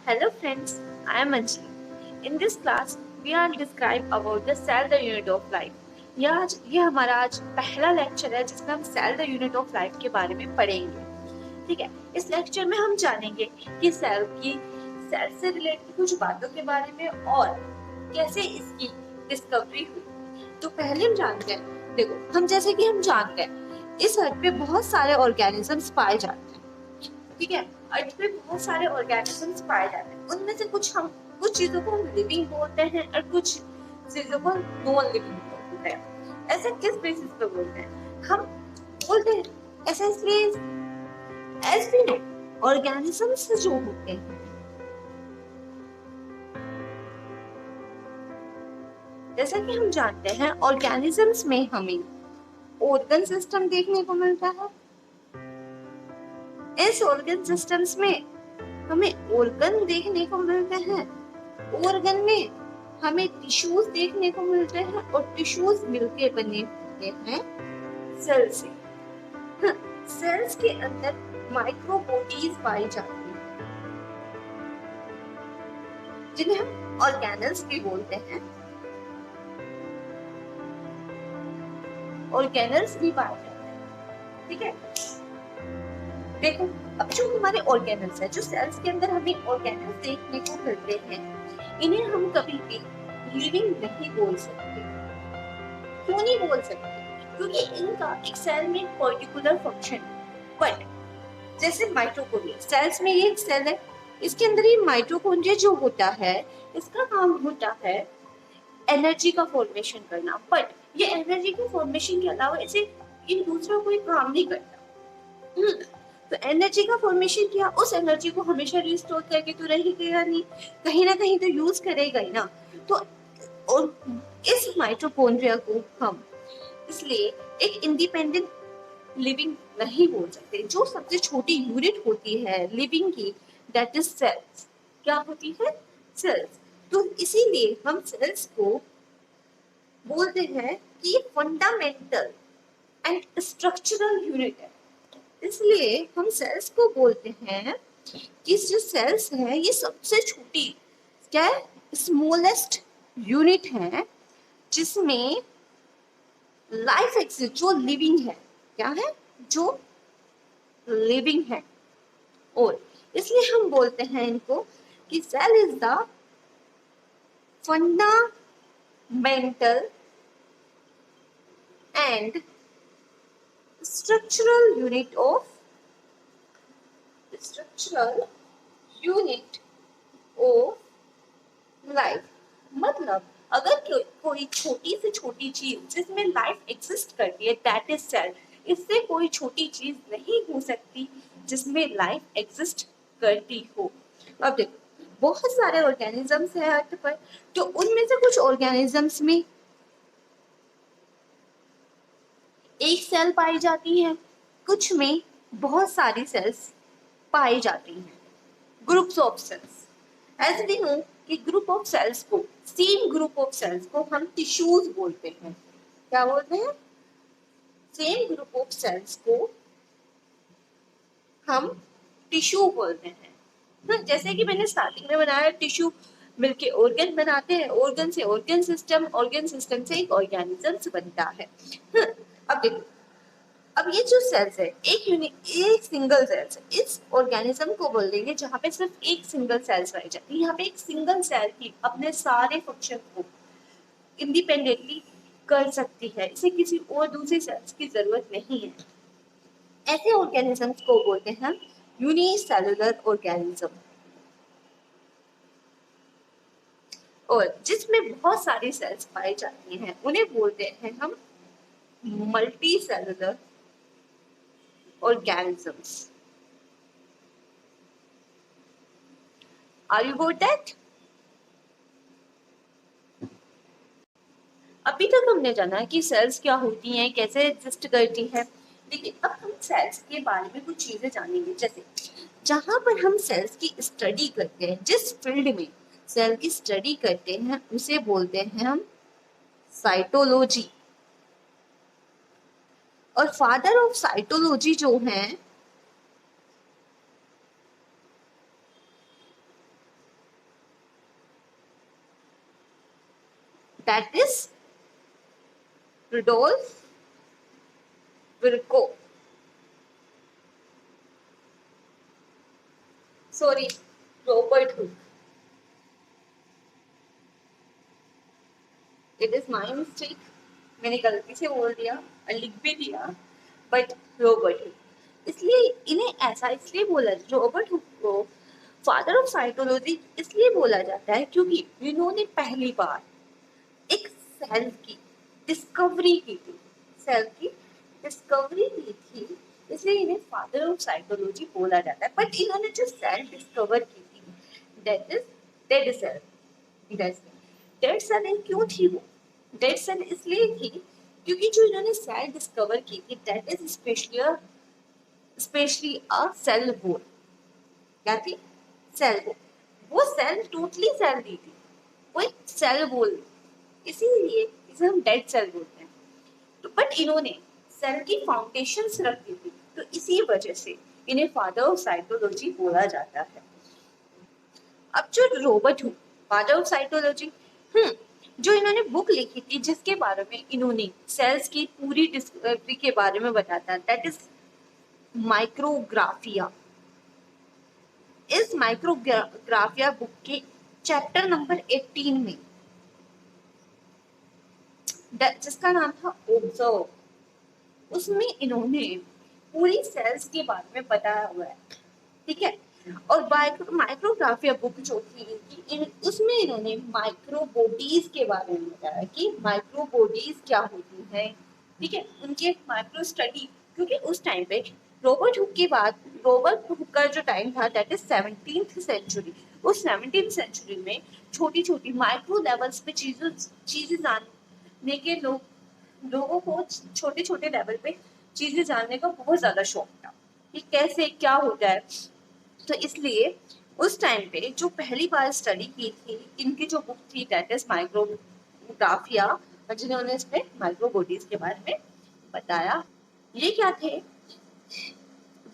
Hello friends, I am Anjali. In this class, we are describe about the cell the unit of life. ये हमारा आज पहला lecture है जिसमें हम cell the unit of life के बारे में पढ़ेंगे। ठीक है, इस लेक्चर में हम जानेंगे कि सेल से रिलेटेड कुछ बातों के बारे में और कैसे इसकी डिस्कवरी हुई। तो पहले हम जानते हैं, देखो हम जानते हैं इस अर्थ पे बहुत सारे ऑर्गेनिजम्स पाए जाते हैं। ठीक है, अर्थ पे बहुत सारे ऑर्गेनिजम्स पाए जाते हैं। उनमें से कुछ चीजों को हम लिविंग बोलते हैं और कुछ चीजों को नॉन लिविंग बोलते हैं। ऐसे किस बेसिस पे बोलते हैं? हम बोलते हैं ऐसा इसलिए एज वी नो ऑर्गेनिजम्स जो होते हैं, जैसा कि हम जानते हैं ऑर्गेनिजम्स में हमें ऑर्गन सिस्टम देखने को मिलता है। इस ऑर्गन सिस्टम्स में हमें ऑर्गन देखने को मिलते हैं। ऑर्गन में हमें टिश्यूज देखने को मिलते हैं और टिश्यूज मिलके बने होते हैं सेल से। सेल्स के अंदर माइक्रोबॉडीज पाई जाती हैं जिन्हें हम ऑर्गेनल्स भी बोलते हैं। ऑर्गेनल्स भी पाए जाते हैं। ठीक है, देखो अब जो हमारे ऑर्गेनल्स है, जो सेल्स के अंदर हमें ऑर्गेनल्स देखने को मिलते हैं, इन्हें हम कभी भी लिविंग नहीं बोल सकते। क्यों नहीं बोल सकते? क्योंकि इनका एक सेल में पर्टिकुलर फंक्शन है। बट जैसे माइटोकॉन्ड्रिया, सेल्स में ये एक सेल है, इसके अंदर ये माइटोकॉन्ड्रिया जो होता है, इसका काम होता है एनर्जी का फॉर्मेशन करना। बट ये एनर्जी के फॉर्मेशन के अलावा इसे इन दूसरा कोई काम नहीं करता। तो एनर्जी का फॉर्मेशन किया, उस एनर्जी को हमेशा रिस्टोर करके तो रहेगा नहीं, कहीं ना कहीं तो यूज करेगा ही ना। तो और इस माइटोकॉन्ड्रिया को हम इसलिए एक इंडिपेंडेंट लिविंग नहीं बोल सकते। जो सबसे छोटी यूनिट होती है लिविंग की, दैट इज सेल्स। क्या होती है? सेल्स। तो इसीलिए हम सेल्स को बोलते हैं कि फंडामेंटल एंड स्ट्रक्चरल यूनिट है। इसलिए हम सेल्स को बोलते हैं कि जो सेल्स है ये सबसे छोटी, क्या है, स्मॉलेस्ट यूनिट है जिसमें लाइफ एग्जिस्ट, जो लिविंग है। क्या है? जो लिविंग है। और इसलिए हम बोलते हैं इनको कि cell is the fundamental and structural unit of life. मतलब अगर कोई छोटी से छोटी चीज जिसमें लाइफ एग्जिस्ट करती है, दैट इज सेल। इससे कोई छोटी चीज नहीं हो सकती जिसमें लाइफ एग्जिस्ट करती हो। अब देखो बहुत सारे ऑर्गेनिजम्स हैं अर्थ पर, तो उनमें से कुछ ऑर्गेनिजम्स में एक सेल पाई जाती है, कुछ में बहुत सारी सेल्स पाई जाती हैं। Groups of cells, as we know कि ग्रुप ऑफ सेल्स को, सेम ग्रुप ऑफ सेल्स को हम टिश्यूज बोलते हैं। क्या बोलते हैं? सेम ग्रुप ऑफ सेल्स को हम टिश्यू बोलते हैं। जैसे कि मैंने स्टार्टिंग में बनाया, टिश्यू मिलके ऑर्गन बनाते हैं, ऑर्गन से ऑर्गन सिस्टम, ऑर्गन सिस्टम से एक ऑर्गेनिज्म बनता है। अब देखो, अब ये जो सेल्स है एक सिंगल सेल्स है, इस ऑर्गेनिज्म को बोल देंगे जहाँ पे सिर्फ एक सिंगल सेल्स पाई जाती है। यहाँ पे एक सिंगल सेल ही अपने सारे फंक्शन को इंडिपेंडेंटली कर सकती है, इसे किसी और दूसरी सेल्स की जरूरत नहीं है। ऐसे ऑर्गेनिजम्स को बोलते हैं यूनिसेलुलर ऑर्गेनिज्म। और जिसमें बहुत सारी सेल्स पाई जाती हैं उन्हें बोलते हैं हम multi cellular organisms. Are you got that? अभी तक हमने जाना कि सेल्स क्या होती हैं, कैसे एग्जिस्ट करती है। लेकिन अब हम सेल्स के बारे में कुछ चीजें जानेंगे। जैसे जहां पर हम सेल्स की स्टडी करते हैं, जिस फील्ड में सेल की स्टडी करते हैं उसे बोलते हैं हम साइटोलॉजी। और फादर ऑफ साइटोलॉजी जो हैं that is Rudolf Virchow, sorry Robert Hooke, it is my mistake, मैंने गलती से बोल दिया और लिख भी दिया, बट रॉबर्ट हुक। इसलिए इन्हें ऐसा इसलिए बोला, रॉबर्ट हुक को फादर ऑफ साइकोलॉजी इसलिए बोला जाता है क्योंकि इन्होंने पहली बार एक सेल की डिस्कवरी की थी, सेल की डिस्कवरी की थी, इसलिए इन्हें फादर ऑफ साइकोलॉजी बोला जाता है। बट इन्होंने जो सेल डिस्कवर की थी that is dead cell. Dead cell क्यों थी वो? डेड सेल इसलिए थी क्योंकि जो इन्होंने सेल डिस्कवर की थी that is specially a cell wall. क्या थी? Cell wall. वो सेल टोटली सेल नहीं थी, वो एक सेल वॉल, इसीलिए इसे हम डेड सेल बोलते हैं। तो बट इन्होंने सेल की फाउंडेशंस रख दी थी, तो इसी वजह से इन्हें फादर ऑफ साइकोलॉजी बोला जाता है। अब जो Robert Hooke, father of psychology, जो इन्होंने बुक लिखी थी जिसके बारे में इन्होंने सेल्स की पूरी डिस्कवरी के बारे में बताता है दैट इज माइक्रोग्राफिया। इस माइक्रोग्राफिया बुक के चैप्टर नंबर 18 में जिसका नाम था ऑब्जर्व, उसमें इन्होंने पूरी सेल्स के बारे में बताया हुआ है, ठीक है। और माइक्रोग्राफिया बुक जो थी उसमें इन्होंने माइक्रोबॉडीज के बारे में बताया कि माइक्रोबॉडीज क्या होती हैं, ठीक है, उनकी एक माइक्रो स्टडी। क्योंकि उस टाइम पे रॉबर्ट हुक के बाद, रॉबर्ट हुक का जो टाइम था दैट इज 17th सेंचुरी। उस 17th सेंचुरी में छोटी छोटी माइक्रो लेवल्स पे चीजें जानने के लोगों को छोटे छोटे लेवल पे चीजें जानने का बहुत ज्यादा शौक था कि कैसे क्या होता है। तो इसलिए उस टाइम पे जो पहली बार स्टडी की थी इनकी जो बुक थी दैट इज माइक्रोग्राफिया, जिन्होंने इसमें माइक्रोबॉडीज के बारे में बताया। ये क्या थे?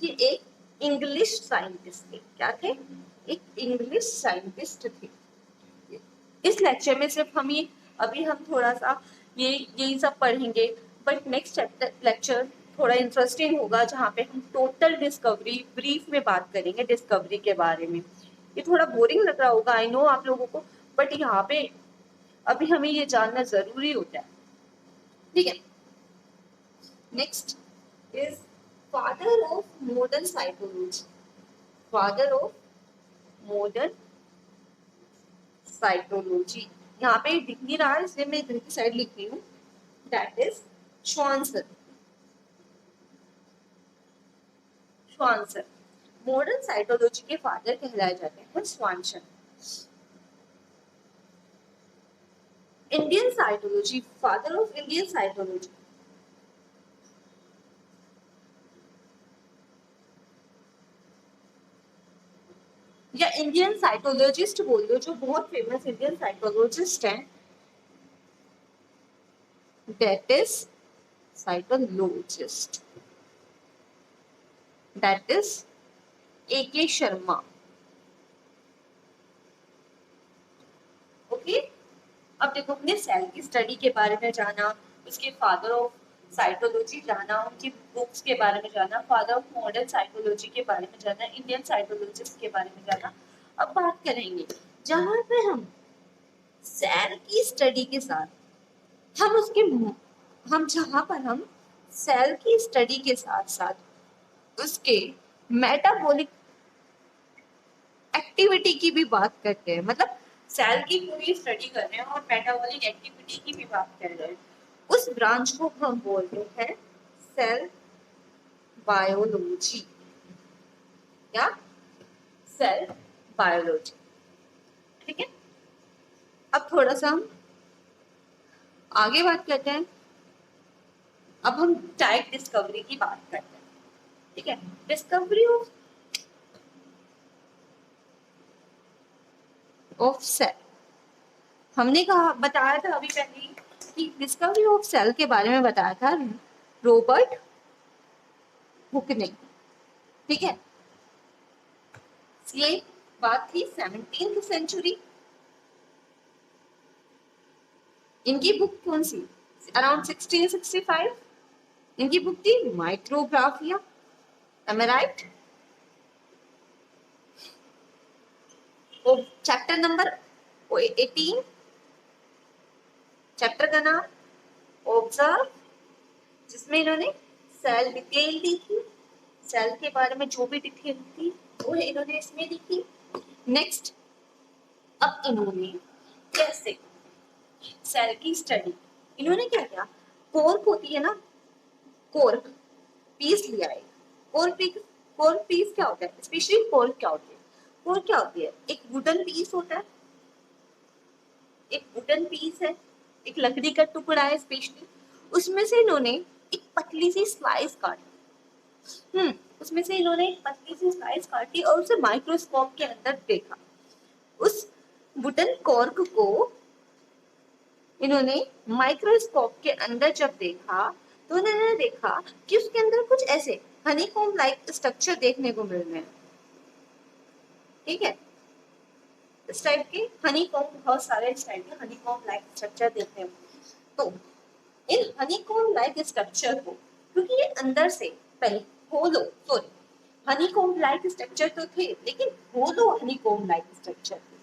ये एक इंग्लिश साइंटिस्ट थे। क्या थे? एक इंग्लिश साइंटिस्ट थे। इस लेक्चर में सिर्फ हम ये अभी हम थोड़ा सा यही सब पढ़ेंगे, बट नेक्स्ट लेक्चर थोड़ा इंटरेस्टिंग होगा जहाँ पे हम टोटल डिस्कवरी ब्रीफ में बात करेंगे डिस्कवरी के बारे में। ये थोड़ा बोरिंग लग रहा होगा आई नो आप लोगों को, बट यहाँ पे अभी हमें ये जानना जरूरी होता है, ठीक है। Next is father of modern psychology. Father of modern psychology यहाँ पे दिख नहीं रहा है इसलिए मैं इधर की साइड लिख रही हूँ, that is Swanson. Swanson modern psychology के फादर कहलाए जाते हैं Swanson. Indian psychology, father of Indian psychology, या इंडियन साइकोलॉजिस्ट बोल दो, जो बहुत फेमस इंडियन साइकोलॉजिस्ट हैं that is psychologist, that is A.K. Sharma. Okay, अब देखो हमने सेल की स्टडी के बारे में जाना, उसके फादर ऑफ साइकोलॉजी जाना, उनकी बुक्स के बारे में जाना, फादर ऑफ मॉडर्न साइकोलॉजी के बारे में जाना, इंडियन साइकोलॉजिस्ट के बारे में जाना। अब बात करेंगे जहां पे हम सेल की स्टडी के साथ हम जहां पर हम सेल की स्टडी के साथ साथ उसके मेटाबॉलिक एक्टिविटी की भी बात करते हैं, मतलब सेल की पूरी स्टडी कर रहे हैं और मेटाबॉलिक एक्टिविटी की भी बात कर रहे हैं, उस ब्रांच को हम बोलते हैं सेल बायोलॉजी। क्या? सेल बायोलॉजी, ठीक है। अब थोड़ा सा हम आगे बात करते हैं। अब हम डायरेक्ट डिस्कवरी की बात करते हैं, ठीक है। डिस्कवरी ऑफ सेल, हमने कहा बताया था अभी पहले कि डिस्कवरी ऑफ सेल के बारे में बताया था रॉबर्ट हुक ने, ठीक है। ये बात थी 17th सेंचुरी। इनकी बुक कौन सी, अराउंड 1665, इनकी बुक थी माइक्रोग्राफिया, एम आई राइट। वो चैप्टर नंबर 18, चैप्टर का नाम ऑब्जर्व, जिसमें इन्होंने सेल डिटेल दी थी, सेल के बारे में जो भी डिटेल थी वो इन्होंने इसमें दी थी। नेक्स्ट, अब इन्होंने कैसे सेल की स्टडी, इन्होंने क्या किया, कोर्क होती है ना, कोर्क पीस लिया है। कोर्क पीस क्या होता है, स्पेशली कोर्क क्या होती है, कोर्क क्या होती है, एक वुडन पीस होता है, एक वुडन पीस है, एक लकड़ी का टुकड़ा है स्पेशली, उसमें से इन्होंने एक पतली सी स्लाइस काटी। उसमें से इन्होंने एक पतली सी स्लाइस काटी और उसे माइक्रोस्कोप के अंदर देखा। उस वुडन कॉर्क को इन्होंने माइक्रोस्कोप के अंदर जब देखा तो उन्होंने देखा कि उसके अंदर कुछ ऐसे हनीकॉम्ब लाइक स्ट्रक्चर देखने को मिल रहे हैं। ठीक है, इस टाइप के हनीकॉम्ब, बहुत सारे इस टाइप के हनीकॉम्ब लाइक स्ट्रक्चर देखने को। तो इन हनीकॉम्ब लाइक स्ट्रक्चर को, क्योंकि ये अंदर से पहले होलो, सॉरी, हनीकॉम्ब लाइक स्ट्रक्चर तो थे लेकिन होलो हनीकॉम्ब लाइक स्ट्रक्चर थे,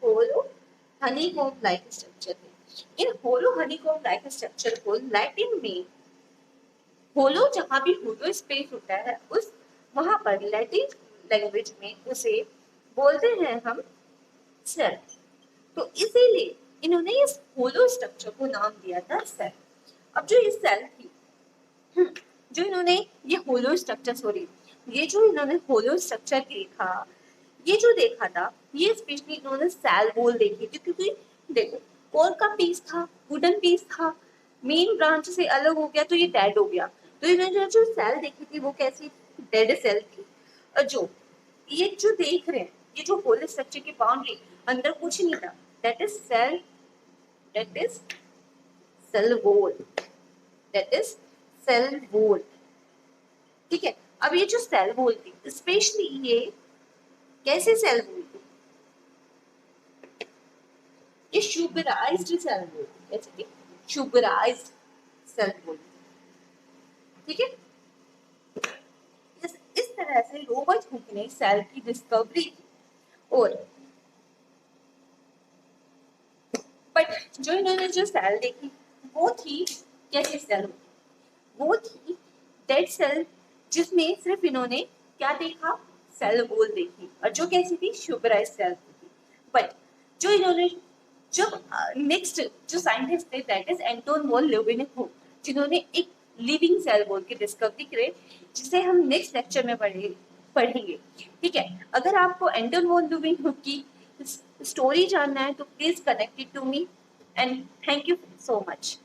होलो हनीकॉम्ब लाइक स्ट्रक्चर थे। इन होलो हनीकॉम्ब लाइक स्ट्रक्चर को लैटिन में, होलो जहां भी होलो स्पेस होता है उस वहां पर लैटिन लैंग्वेज में उसे बोलते हैं हम सेल। तो इसीलिए इन्होंने इस होलो स्ट्रक्चर को नाम दिया था सेल। अब जो ये सेल थी, जो इन्होंने ये होलो स्ट्रक्चर, सॉरी, ये जो इन्होंने होलो स्ट्रक्चर देखा, ये जो देखा था, ये स्पेशली इन्होंने सेल वॉल देखी थी, क्योंकि देखो कोर का पीस था, वुडन पीस था, मेन ब्रांच से अलग हो गया तो ये डेड हो गया, तो इन्होंने जो सेल देखी थी वो कैसी, डेड सेल थी। और जो ये जो देख रहे हैं, ये जो होलो स्ट्रक्चर की बाउंड्री, अंदर कुछ नहीं था, that is cell, that is cell wall, that is cell wall. ठीक है, अब ये जो सेल वॉल थी, स्पेशली ये कैसे सेल वॉल थी, ये शुगराइज्ड सेल वॉल थी, कैसे थी, शुगराइज्ड सेल वॉल। ठीक है, इस तरह से रॉबर्ट हुक ने सेल की डिस्कवरी की। और बट जो इन्होंने जो सेल देखी वो थी कैसी सेल, वो थी डेड सेल, जिसमें सिर्फ इन्होंने क्या देखा, सेल वॉल देखी, और जो कैसी थी, शुगराइज्ड सेल थी। बट जो इन्होंने, जो नेक्स्ट जो साइंटिस्ट थे दैट इज एंटोन वॉन लेeuwenhoek, जिन्होंने एक लिविंग सेल वॉल की डिस्कवरी करे, जिसे हम नेक्स्ट लेक्चर में पढ़ेंगे। ठीक है, अगर आपको एंटोन वॉन लेeuwenhoek की स्टोरी जानना है तो please connect it to me, and thank you so much.